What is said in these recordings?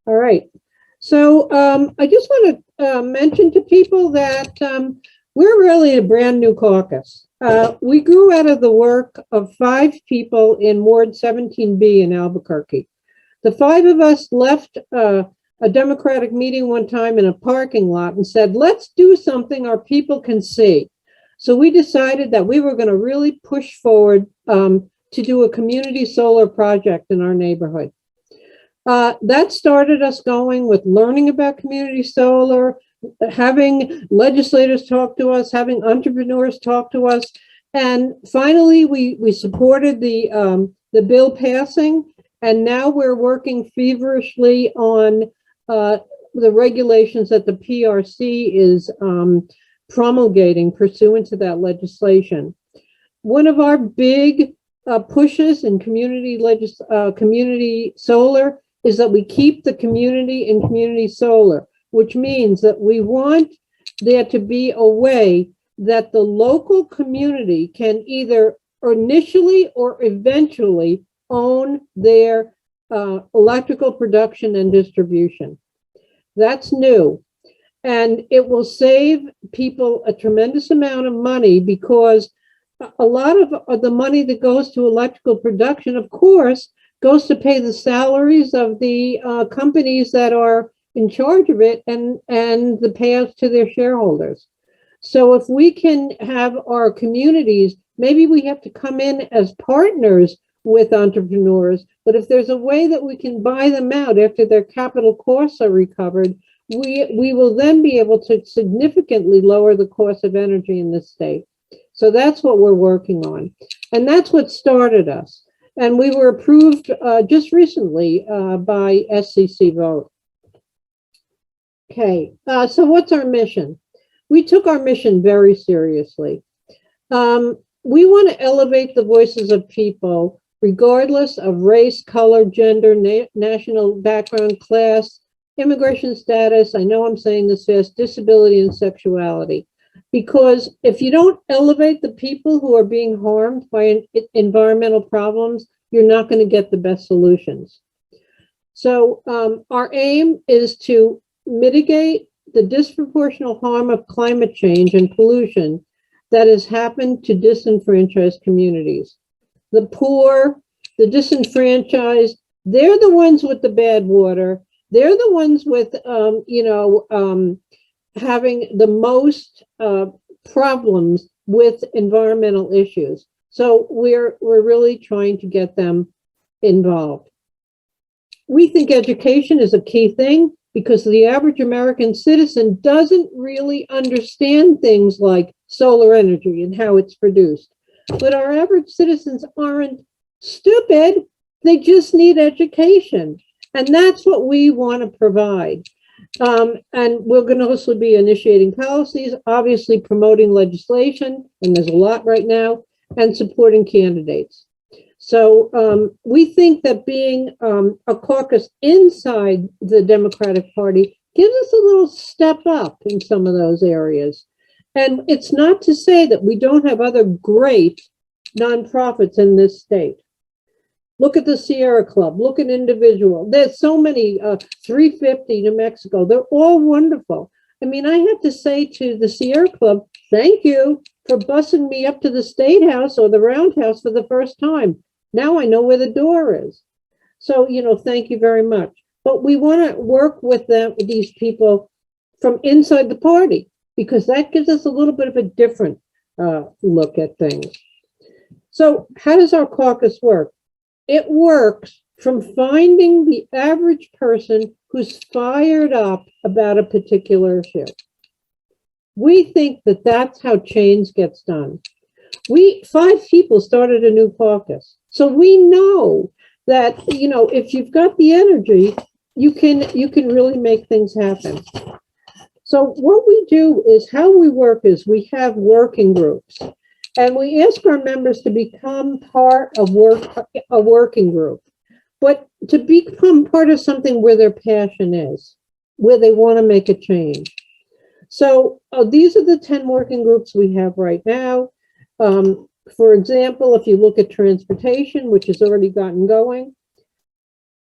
All right. So I just want to mention to people that we're really a brand new caucus. We grew out of the work of 5 people in Ward 17B in Albuquerque. The 5 of us left a Democratic meeting one time in a parking lot and said, let's do something our people can see. So we decided that we were going to really push forward to do a community solar project in our neighborhood. That started us going with learning about community solar, having legislators talk to us, having entrepreneurs talk to us. And finally, we supported the bill passing. And now we're working feverishly on the regulations that the PRC is promulgating pursuant to that legislation. One of our big pushes in community solar is that we keep the community in community solar, which means that we want there to be a way that the local community can either initially or eventually own their electrical production and distribution. That's new. And it will save people a tremendous amount of money, because a lot of the money that goes to electrical production, of course, goes to pay the salaries of the companies that are in charge of it and the payouts to their shareholders. So if we can have our communities, maybe we have to come in as partners with entrepreneurs, but if there's a way that we can buy them out after their capital costs are recovered, we will then be able to significantly lower the cost of energy in this state. So that's what we're working on. And that's what started us. And we were approved just recently by SCC vote. Okay, so what's our mission? We took our mission very seriously. We want to elevate the voices of people, regardless of race, color, gender, national background, class, immigration status, I know I'm saying this fast, disability and sexuality. Because if you don't elevate the people who are being harmed by environmental problems, you're not going to get the best solutions. So our aim is to mitigate the disproportionate harm of climate change and pollution that has happened to disenfranchised communities. The poor, the disenfranchised, they're the ones with the bad water. They're the ones with, having the most problems with environmental issues. So we're really trying to get them involved. We think education is a key thing, because the average American citizen doesn't really understand things like solar energy and how it's produced. But our average citizens aren't stupid. They just need education. And that's what we want to provide. And we're going to also be initiating policies, obviously promoting legislation, and there's a lot right now, and supporting candidates. So we think that being a caucus inside the Democratic Party gives us a little step up in some of those areas. And it's not to say that we don't have other great nonprofits in this state. Look at the Sierra Club, look at Individual. There's so many, 350 New Mexico, they're all wonderful. I mean, I have to say to the Sierra Club, thank you for busing me up to the State House or the Roundhouse for the first time. Now I know where the door is. So, thank you very much. But we want to work with these people from inside the party, because that gives us a little bit of a different look at things. So how does our caucus work? It works from finding the average person who's fired up about a particular issue. We think that that's how change gets done. 5 people started a new caucus. So we know that, if you've got the energy, you can really make things happen. So what we do is, how we work is, we have working groups. And we ask our members to become part of a working group, but to become part of something where their passion is, where they want to make a change. So these are the 10 working groups we have right now. For example, if you look at transportation, which has already gotten going,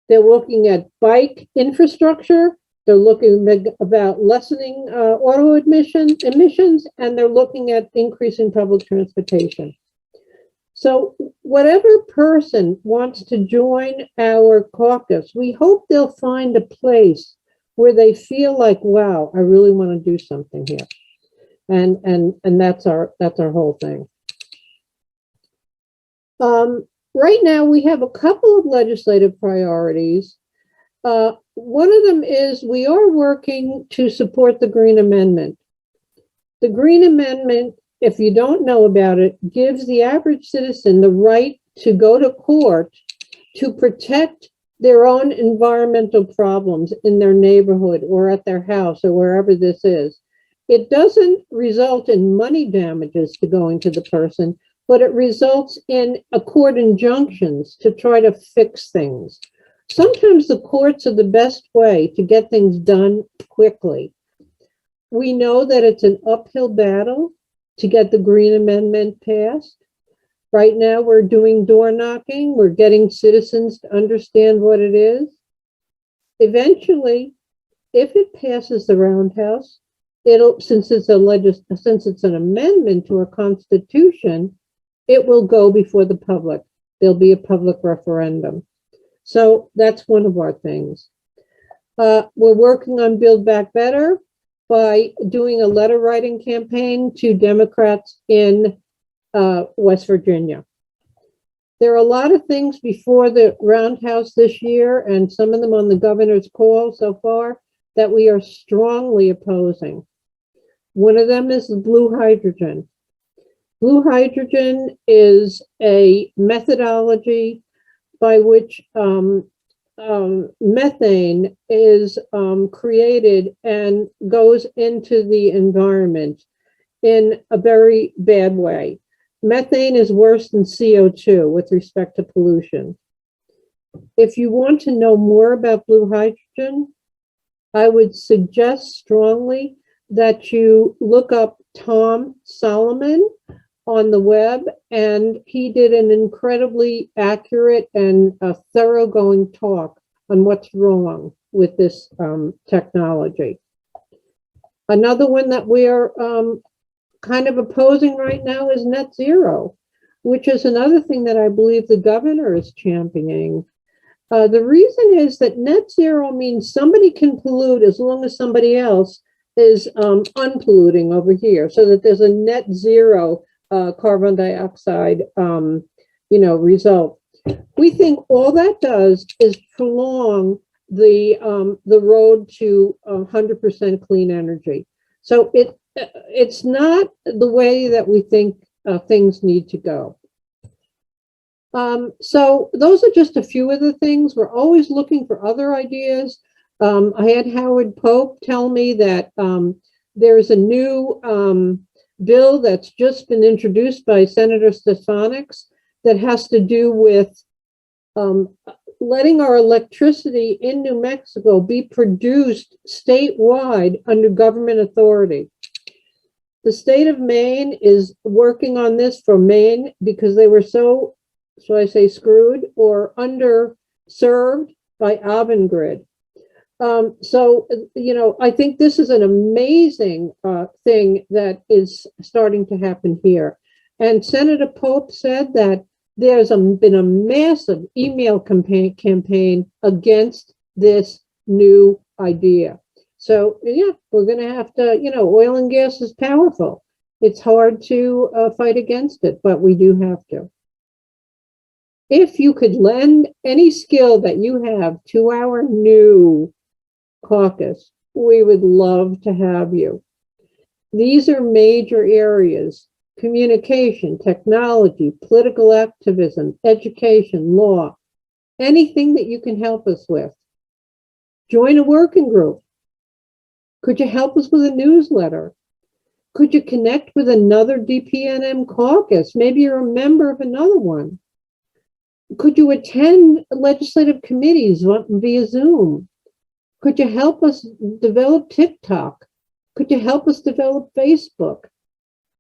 They're looking at bike infrastructure. They're looking about lessening auto emissions, and they're looking at increasing public transportation. So whatever person wants to join our caucus, we hope they'll find a place where they feel like, wow, I really want to do something here. And that's our whole thing. Right now, we have a couple of legislative priorities. One of them is we are working to support the Green Amendment. The Green Amendment, if you don't know about it, gives the average citizen the right to go to court to protect their own environmental problems in their neighborhood or at their house or wherever this is. It doesn't result in money damages to going to the person, but it results in a court injunctions to try to fix things. Sometimes the courts are the best way to get things done quickly. We know that it's an uphill battle to get the Green Amendment passed. Right now, we're doing door knocking. We're getting citizens to understand what it is. Eventually, if it passes the Roundhouse, since it's an amendment to our Constitution, it will go before the public. There'll be a public referendum. So that's one of our things. We're working on Build Back Better by doing a letter writing campaign to Democrats in West Virginia. There are a lot of things before the Roundhouse this year, and some of them on the governor's call so far, that we are strongly opposing. One of them is the blue hydrogen. Blue hydrogen is a methodology by which methane is created and goes into the environment in a very bad way. Methane is worse than CO2 with respect to pollution. If you want to know more about blue hydrogen, I would suggest strongly that you look up Tom Solomon on the web, and he did an incredibly accurate and thoroughgoing talk on what's wrong with this technology. Another one that we are kind of opposing right now is net zero, which is another thing that I believe the governor is championing. The reason is that net zero means somebody can pollute as long as somebody else is unpolluting over here, so that there's a net zero carbon dioxide, result. We think all that does is prolong the road to 100% clean energy. So it's not the way that we think things need to go. So those are just a few of the things. We're always looking for other ideas. I had Howard Pope tell me that there's a new bill that's just been introduced by Senator Stefanik that has to do with letting our electricity in New Mexico be produced statewide under government authority. The state of Maine is working on this for Maine because they were so I say screwed or underserved by Avangrid. I think this is an amazing thing that is starting to happen here. And Senator Pope said that there's been a massive email campaign against this new idea. So, yeah, we're going to have to, oil and gas is powerful. It's hard to fight against it, but we do have to. If you could lend any skill that you have to our new caucus, we would love to have you. These are major areas: communication, technology, political activism, education, law, anything that you can help us with. Join a working group. Could you help us with a newsletter? Could you connect with another DPNM caucus? Maybe you're a member of another one. Could you attend legislative committees via Zoom? Could you help us develop TikTok? Could you help us develop Facebook?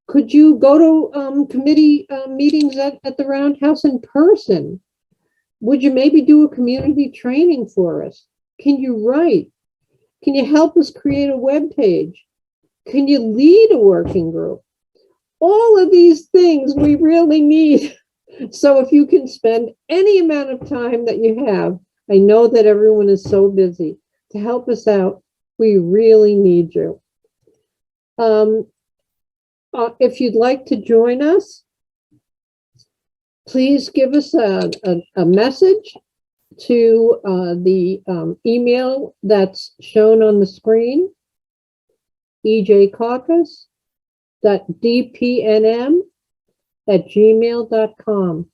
Could you go to committee meetings at the Roundhouse in person? Would you maybe do a community training for us? Can you write? Can you help us create a web page? Can you lead a working group? All of these things we really need. So if you can spend any amount of time that you have, I know that everyone is so busy, to help us out, we really need you. If you'd like to join us, please give us a message to the email that's shown on the screen, ejcaucus.dpnm@gmail.com.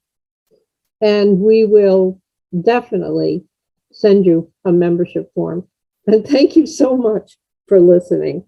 And we will definitely send you a membership form. And thank you so much for listening.